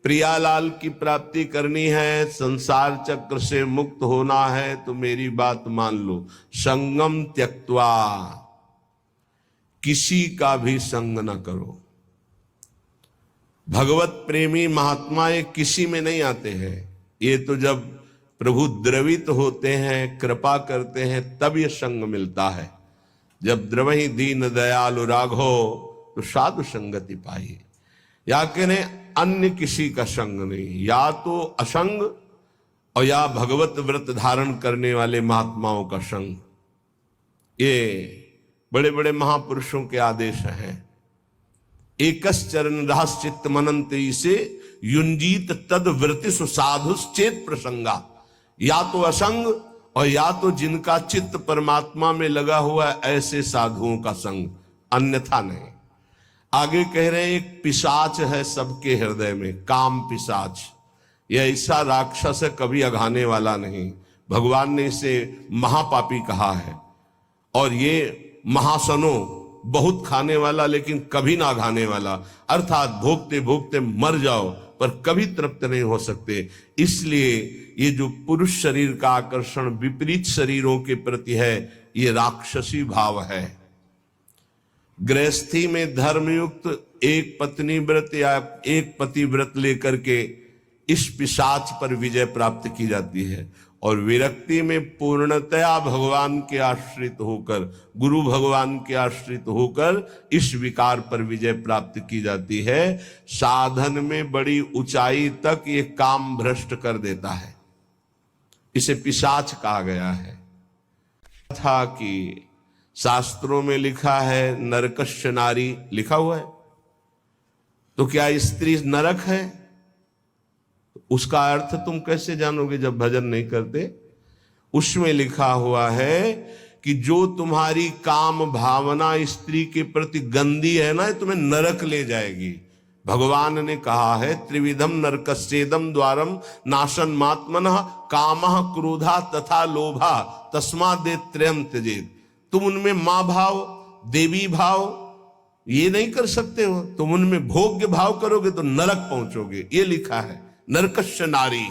प्रियालाल की प्राप्ति करनी है, संसार चक्र से मुक्त होना है, तो मेरी बात मान लो, संगम त्यक्त्वा, किसी का भी संग न करो। भगवत प्रेमी महात्मा ये किसी में नहीं आते हैं, ये तो जब प्रभु द्रवित होते हैं, कृपा करते हैं, तब ये संग मिलता है। जब द्रवहि दीन दयालु राघो तो साधु संगति पाई। या कहने अन्य किसी का संग नहीं, या तो असंग और या भगवत व्रत धारण करने वाले महात्माओं का संग। ये बड़े बड़े महापुरुषों के आदेश हैं। एकस चरण दास चित्त मनंती से युंजीत तद वृत्ति सुसाधुश्चेत प्रसंगा। या तो असंग और या तो जिनका चित्त परमात्मा में लगा हुआ है, ऐसे साधुओं का संग, अन्यथा नहीं। आगे कह रहे हैं एक पिशाच है सबके हृदय में, काम पिशाच। यह ऐसा राक्षस है, कभी अघाने वाला नहीं। भगवान ने इसे महापापी कहा है। और ये महासनो, बहुत खाने वाला लेकिन कभी ना अघाने वाला, अर्थात भोगते भोगते मर जाओ पर कभी तृप्त नहीं हो सकते। इसलिए ये जो पुरुष शरीर का आकर्षण विपरीत शरीरों के प्रति है, ये राक्षसी भाव है। गृहस्थी में धर्मयुक्त एक पत्नी व्रत या एक पति व्रत लेकर के इस पिशाच पर विजय प्राप्त की जाती है। और विरक्ति में पूर्णतया भगवान के आश्रित होकर, गुरु भगवान के आश्रित होकर इस विकार पर विजय प्राप्त की जाती है। साधन में बड़ी ऊंचाई तक ये काम भ्रष्ट कर देता है, इसे पिशाच कहा गया है। था कि शास्त्रों में लिखा है नरकस्य नारी, लिखा हुआ है, तो क्या स्त्री नरक है? उसका अर्थ तुम कैसे जानोगे जब भजन नहीं करते? उसमें लिखा हुआ है कि जो तुम्हारी काम भावना स्त्री के प्रति गंदी है ना, तुम्हें नरक ले जाएगी। भगवान ने कहा है त्रिविधम नरकस्येदम द्वारम नाशन मात्मनः कामः क्रोधा तथा लोभा तस्माद् त्रयम् त्यजेत्। तुम उनमें मां भाव, देवी भाव ये नहीं कर सकते हो, तुम उनमें भोग्य भाव करोगे तो नरक पहुंचोगे। ये लिखा है नरकस्य नारी।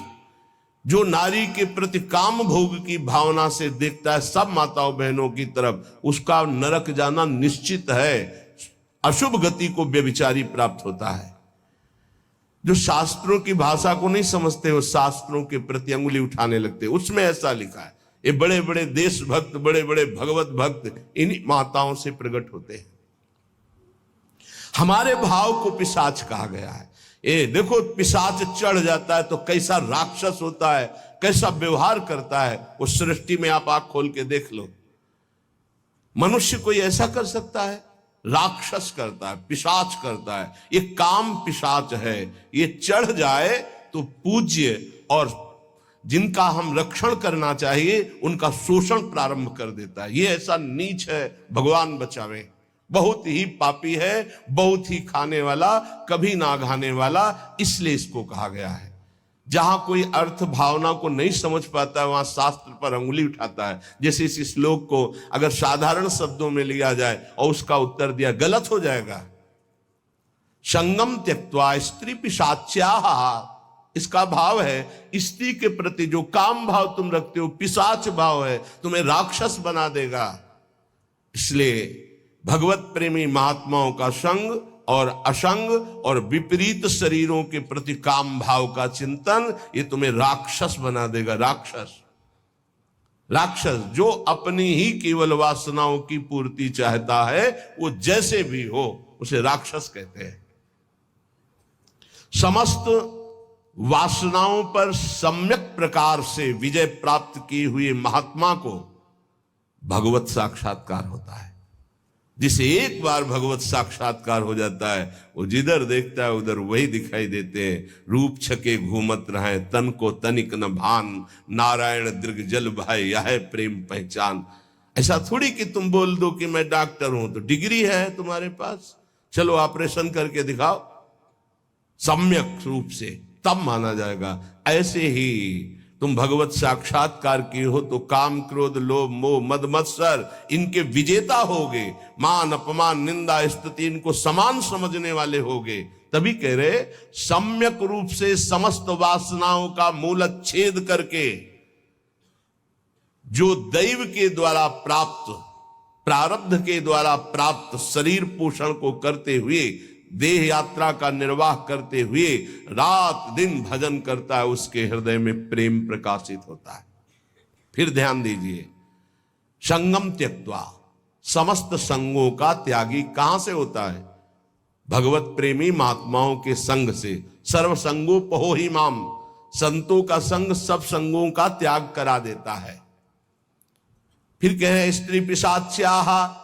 जो नारी के प्रति काम भोग की भावना से देखता है सब माताओं बहनों की तरफ, उसका नरक जाना निश्चित है। अशुभ गति को व्यभिचारी प्राप्त होता है। जो शास्त्रों की भाषा को नहीं समझते वो शास्त्रों के प्रति अंगुली उठाने लगते, उसमें ऐसा लिखा है। ये बड़े बड़े देशभक्त, बड़े बड़े भगवत भक्त इन्हीं माताओं से प्रकट होते हैं। हमारे भाव को पिशाच कहा गया है। ये देखो, पिशाच चढ़ जाता है तो कैसा राक्षस होता है, कैसा व्यवहार करता है, उस सृष्टि में आप आंख खोल के देख लो। मनुष्य कोई ऐसा कर सकता है? राक्षस करता है, पिशाच करता है। ये काम पिशाच है। ये चढ़ जाए तो पूज्य और जिनका हम रक्षण करना चाहिए उनका शोषण प्रारंभ कर देता है। ये ऐसा नीच है, भगवान बचावे। बहुत ही पापी है, बहुत ही खाने वाला, कभी ना घाने वाला, इसलिए इसको कहा गया है। जहां कोई अर्थ भावना को नहीं समझ पाता है वहां शास्त्र पर अंगुली उठाता है। जैसे इस श्लोक को अगर साधारण शब्दों में लिया जाए और उसका उत्तर दिया, गलत हो जाएगा। संगम त्यक्त्वा स्त्री पिशाच्याः, इसका भाव है स्त्री के प्रति जो काम भाव तुम रखते हो पिशाच भाव है, तुम्हें राक्षस बना देगा। इसलिए भगवत प्रेमी महात्माओं का संग और असंग और विपरीत शरीरों के प्रति काम भाव का चिंतन, ये तुम्हें राक्षस बना देगा। राक्षस जो अपनी ही केवल वासनाओं की पूर्ति चाहता है, वो जैसे भी हो उसे राक्षस कहते हैं। समस्त वासनाओं पर सम्यक प्रकार से विजय प्राप्त किए हुए महात्मा को भगवत साक्षात्कार होता है। जिसे एक बार भगवत साक्षात्कार हो जाता है, वो जिधर देखता है उधर वही दिखाई देते हैं। रूप छके घूमत रहे तन को तनिक न भान, नारायण दीर्घ जल भाई यह प्रेम पहचान। ऐसा थोड़ी कि तुम बोल दो कि मैं डॉक्टर हूं तो डिग्री है तुम्हारे पास, चलो ऑपरेशन करके दिखाओ, सम्यक रूप से तब माना जाएगा। ऐसे ही तुम भगवत साक्षात्कार की हो तो काम क्रोध लोभ मोह मद मत्सर इनके विजेता होगे। मान अपमान निंदा स्तुति इनको समान समझने वाले होगे। तभी कह रहे सम्यक रूप से समस्त वासनाओं का मूलच्छेद करके जो दैव के द्वारा प्राप्त, प्रारब्ध के द्वारा प्राप्त शरीर पोषण को करते हुए, देह यात्रा का निर्वाह करते हुए रात दिन भजन करता है, उसके हृदय में प्रेम प्रकाशित होता है। फिर ध्यान दीजिए, संगम त्यक्त्वा, समस्त संगों का त्यागी कहां से होता है? भगवत प्रेमी महात्माओं के संग से। सर्व संगोपहो ही माम, संतों का संग सब संगों का त्याग करा देता है। फिर कह रहे स्त्री पिशाच्याह,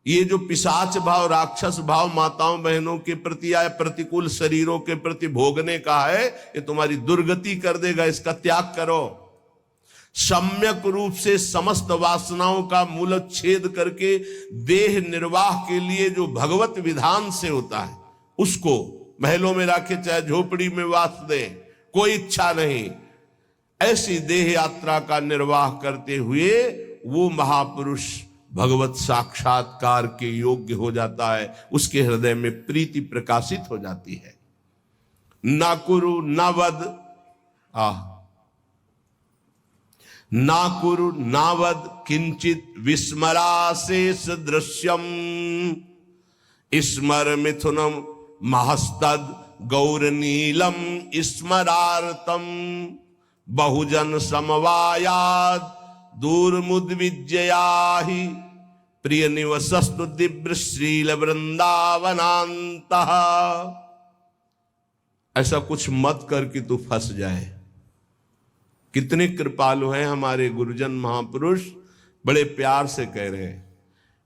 ये जो पिशाच भाव, राक्षस भाव माताओं बहनों के प्रति या प्रतिकूल शरीरों के प्रति भोगने का है, ये तुम्हारी दुर्गति कर देगा, इसका त्याग करो। सम्यक रूप से समस्त वासनाओं का मूलच्छेद करके देह निर्वाह के लिए जो भगवत विधान से होता है, उसको महलों में रखे चाहे झोपड़ी में वास दे, कोई इच्छा नहीं, ऐसी देह यात्रा का निर्वाह करते हुए वो महापुरुष भगवत साक्षात्कार के योग्य हो जाता है, उसके हृदय में प्रीति प्रकाशित हो जाती है। ना कुरु ना वद, ना कुरु ना वद किंचित विस्मराशेष दृश्यम, स्मर मिथुनम महस्तद गौरनीलम स्मरार्तम, बहुजन समवायाद दूरमुद्विजयाहि, प्रिय निवसस्तु दिव्य श्रील वृंदावनांतः। ऐसा कुछ मत कर कि तू फंस जाए। कितने कृपालु हैं हमारे गुरुजन महापुरुष, बड़े प्यार से कह रहे हैं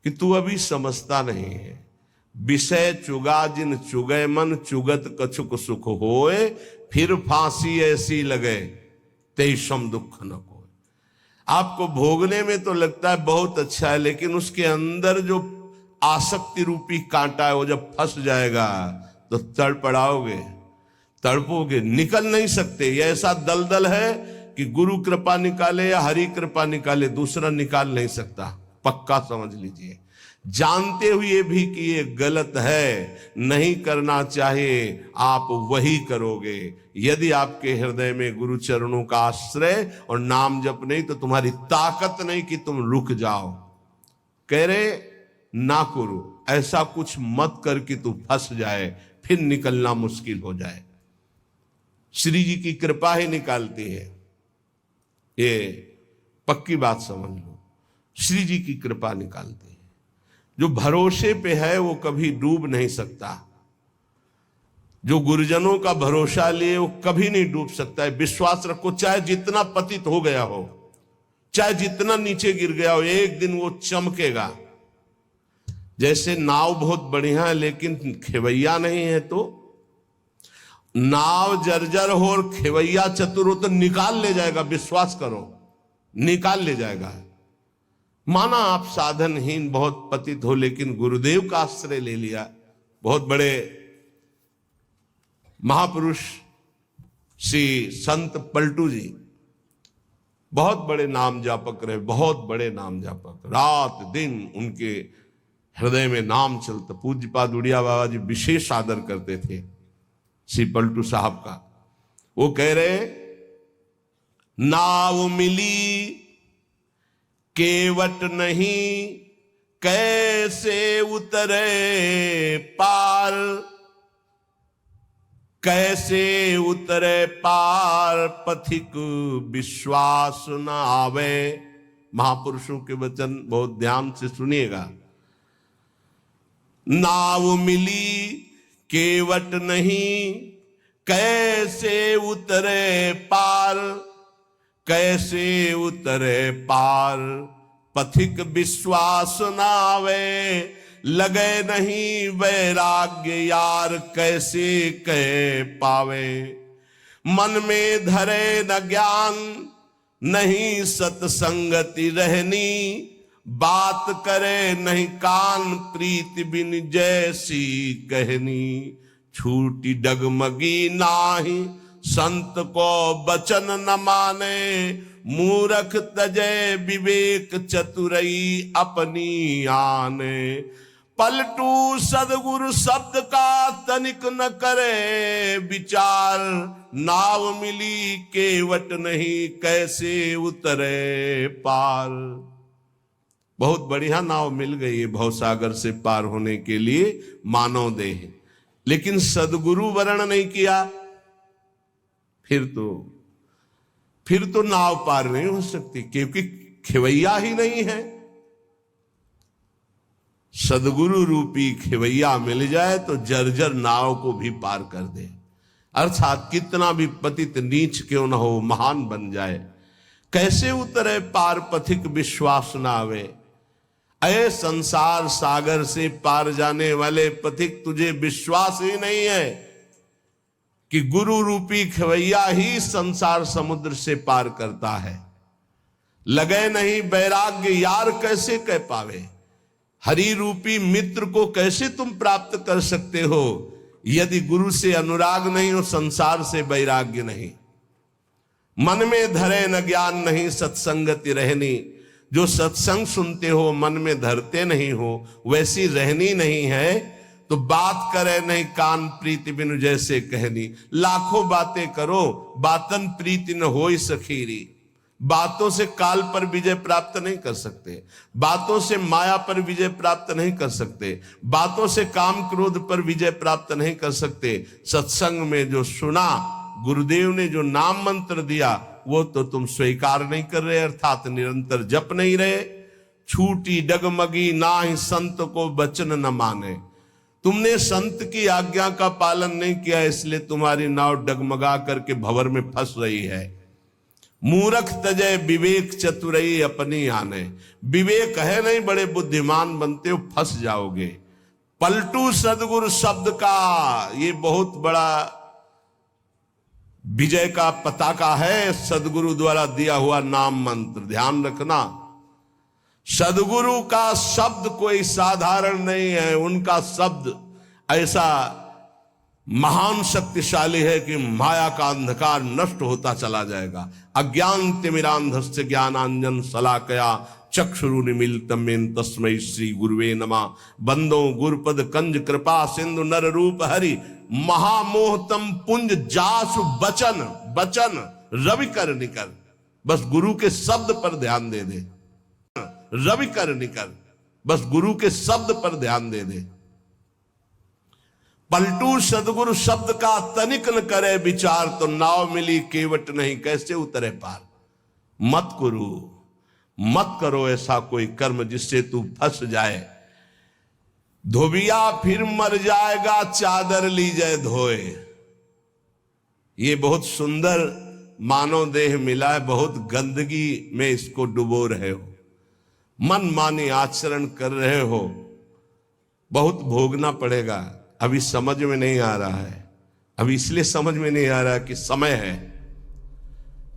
कि तू अभी समझता नहीं है। विषय चुगा जिन चुगय मन, चुगत कछुक सुख होए, फिर फांसी ऐसी लगे तेईसम दुख न कोय। आपको भोगने में तो लगता है बहुत अच्छा है, लेकिन उसके अंदर जो आसक्ति रूपी कांटा है, वो जब फंस जाएगा तो तड़पड़ाओगे, तड़पोगे, निकल नहीं सकते। ये ऐसा दलदल है कि गुरु कृपा निकाले या हरि कृपा निकाले, दूसरा निकाल नहीं सकता, पक्का समझ लीजिए। जानते हुए भी कि ये गलत है, नहीं करना चाहिए, आप वही करोगे। यदि आपके हृदय में गुरु चरणों का आश्रय और नाम जप नहीं, तो तुम्हारी ताकत नहीं कि तुम रुक जाओ। कह रहे ना करो, ऐसा कुछ मत कर कि तू फंस जाए, फिर निकलना मुश्किल हो जाए। श्री जी की कृपा ही निकालती है, ये पक्की बात समझ लो। श्री जी की कृपा निकालती है। जो भरोसे पे है वो कभी डूब नहीं सकता। जो गुरुजनों का भरोसा लिए वो कभी नहीं डूब सकता है। विश्वास रखो, चाहे जितना पतित हो गया हो, चाहे जितना नीचे गिर गया हो, एक दिन वो चमकेगा। जैसे नाव बहुत बढ़िया है लेकिन खेवैया नहीं है, तो नाव जर्जर हो और खेवैया चतुर हो तो निकाल ले जाएगा, विश्वास करो, निकाल ले जाएगा। माना आप साधनहीन बहुत पतित हो, लेकिन गुरुदेव का आश्रय ले लिया। बहुत बड़े महापुरुष श्री संत पलटू जी बहुत बड़े नाम जापक रहे, बहुत बड़े नाम जापक, रात दिन उनके हृदय में नाम चलता। पूज्यपाद उड़िया बाबा जी विशेष आदर करते थे श्री पलटू साहब का। वो कह रहे नाव मिली केवट नहीं, कैसे उतरे पार, कैसे उतरे पार, पथिक विश्वास न आवे। महापुरुषों के वचन बहुत ध्यान से सुनिएगा। नाव मिली केवट नहीं, कैसे उतरे पार, कैसे उतरे पार, पथिक विश्वास नावे, लगे नहीं वैराग्य यार, कैसे कह पावे। मन में धरे न ज्ञान, नहीं सत्संगति रहनी, बात करे नहीं कान, प्रीति बिन जैसी कहनी। छूटी डगमगी नाही, संत को बचन न माने, मूर्ख तजे विवेक चतुरई अपनी आने। पलटू सदगुरु शब्द का तनिक न करे विचार, नाव मिली केवट नहीं कैसे उतरे पार। बहुत बढ़िया नाव मिल गई है भवसागर से पार होने के लिए मानव देह, लेकिन सदगुरु वर्ण नहीं किया, फिर तो नाव पार नहीं हो सकती, क्योंकि खेवैया ही नहीं है। सदगुरु रूपी खेवैया मिल जाए तो जर्जर नाव को भी पार कर दे, अर्थात कितना भी पतित नीच क्यों न हो महान बन जाए। कैसे उतरे पार पथिक विश्वास न आवे, अये संसार सागर से पार जाने वाले पथिक तुझे विश्वास ही नहीं है कि गुरु रूपी खेवैया ही संसार समुद्र से पार करता है। लगे नहीं वैराग्य यार कैसे कह पावे, हरि रूपी मित्र को कैसे तुम प्राप्त कर सकते हो यदि गुरु से अनुराग नहीं हो, संसार से वैराग्य नहीं। मन में धरे न ज्ञान नहीं सत्संगति रहनी, जो सत्संग सुनते हो मन में धरते नहीं हो वैसी रहनी नहीं है, तो बात करे नहीं कान प्रीति बिनु जैसे कहनी। लाखों बातें करो बातन प्रीति न होई सखीरी, बातों से काल पर विजय प्राप्त नहीं कर सकते, बातों से माया पर विजय प्राप्त नहीं कर सकते, बातों से काम क्रोध पर विजय प्राप्त नहीं कर सकते। सत्संग में जो सुना, गुरुदेव ने जो नाम मंत्र दिया वो तो तुम स्वीकार नहीं कर रहे, अर्थात निरंतर जप नहीं रहे। छूटी डगमगी ना ही संत को वचन न माने, तुमने संत की आज्ञा का पालन नहीं किया, इसलिए तुम्हारी नाव डगमगा करके भंवर में फंस रही है। मूर्ख तजय विवेक चतुरई अपनी आने, विवेक है नहीं बड़े बुद्धिमान बनते हो फंस जाओगे। पलटू सदगुरु शब्द का ये बहुत बड़ा विजय का पताका है, सदगुरु द्वारा दिया हुआ नाम मंत्र। ध्यान रखना, सदगुरु का शब्द कोई साधारण नहीं है, उनका शब्द ऐसा महान शक्तिशाली है कि माया का अंधकार नष्ट होता चला जाएगा। अज्ञान तिमिरांधस्य ज्ञानांजन शलाकया चक्षुरुन्मीलितं येन तस्मै श्री गुरुवे नमः। बंदो गुरुपद कंज कृपा सिंधु नर रूप हरि, महामोहतम पुंज जासु बचन बचन रवि कर निकर। बस गुरु के शब्द पर ध्यान दे दे, रवि कर निकर, बस गुरु के शब्द पर ध्यान दे दे। पलटू सदगुरु शब्द का तनिक न करे विचार, तो नाव मिली केवट नहीं कैसे उतरे पार। मत करो ऐसा कोई कर्म जिससे तू फंस जाए। धोबिया फिर मर जाएगा चादर लीजिए धोए। ये बहुत सुंदर मानव देह मिला है, बहुत गंदगी में इसको डुबो रहे हो, मन मानी आचरण कर रहे हो, बहुत भोगना पड़ेगा। अभी समझ में नहीं आ रहा है, अभी इसलिए समझ में नहीं आ रहा कि समय है।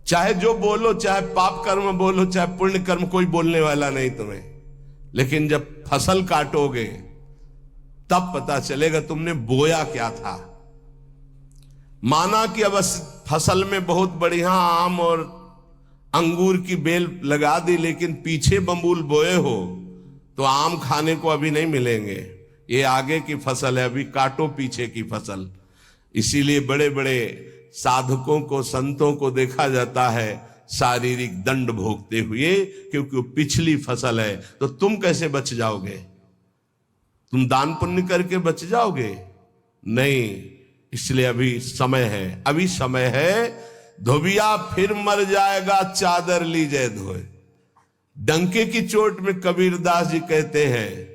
चाहे जो बोलो, चाहे पाप कर्म बोलो, चाहे पुण्य कर्म, कोई बोलने वाला नहीं तुम्हें, लेकिन जब फसल काटोगे तब पता चलेगा तुमने बोया क्या था। माना कि अब फसल में बहुत बढ़िया आम और अंगूर की बेल लगा दी, लेकिन पीछे बम्बूल बोए हो तो आम खाने को अभी नहीं मिलेंगे। ये आगे की फसल है, अभी काटो पीछे की फसल। इसीलिए बड़े बड़े साधकों को, संतों को देखा जाता है शारीरिक दंड भोगते हुए, क्योंकि वो पिछली फसल है। तो तुम कैसे बच जाओगे? तुम दान पुण्य करके बच जाओगे? नहीं, इसलिए अभी समय है, अभी समय है। धोबिया फिर मर जाएगा चादर लीजिए धोए। डंके की चोट में कबीरदास जी कहते हैं,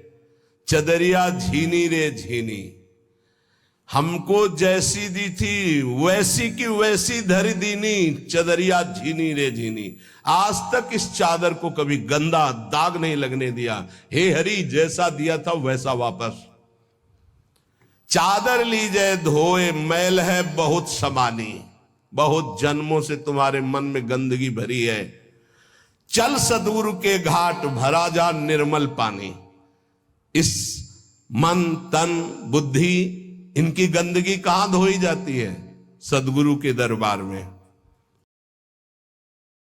चदरिया झीनी रे झीनी, हमको जैसी दी थी वैसी की वैसी धरी दीनी, चदरिया झीनी रे झीनी। आज तक इस चादर को कभी गंदा दाग नहीं लगने दिया। हे हरि, जैसा दिया था वैसा वापस। चादर लीजिए धोए, मैल है बहुत समानी, बहुत जन्मों से तुम्हारे मन में गंदगी भरी है। चल सदगुरु के घाट, भरा जा निर्मल पानी। इस मन तन बुद्धि इनकी गंदगी कहां धोई जाती है? सदगुरु के दरबार में।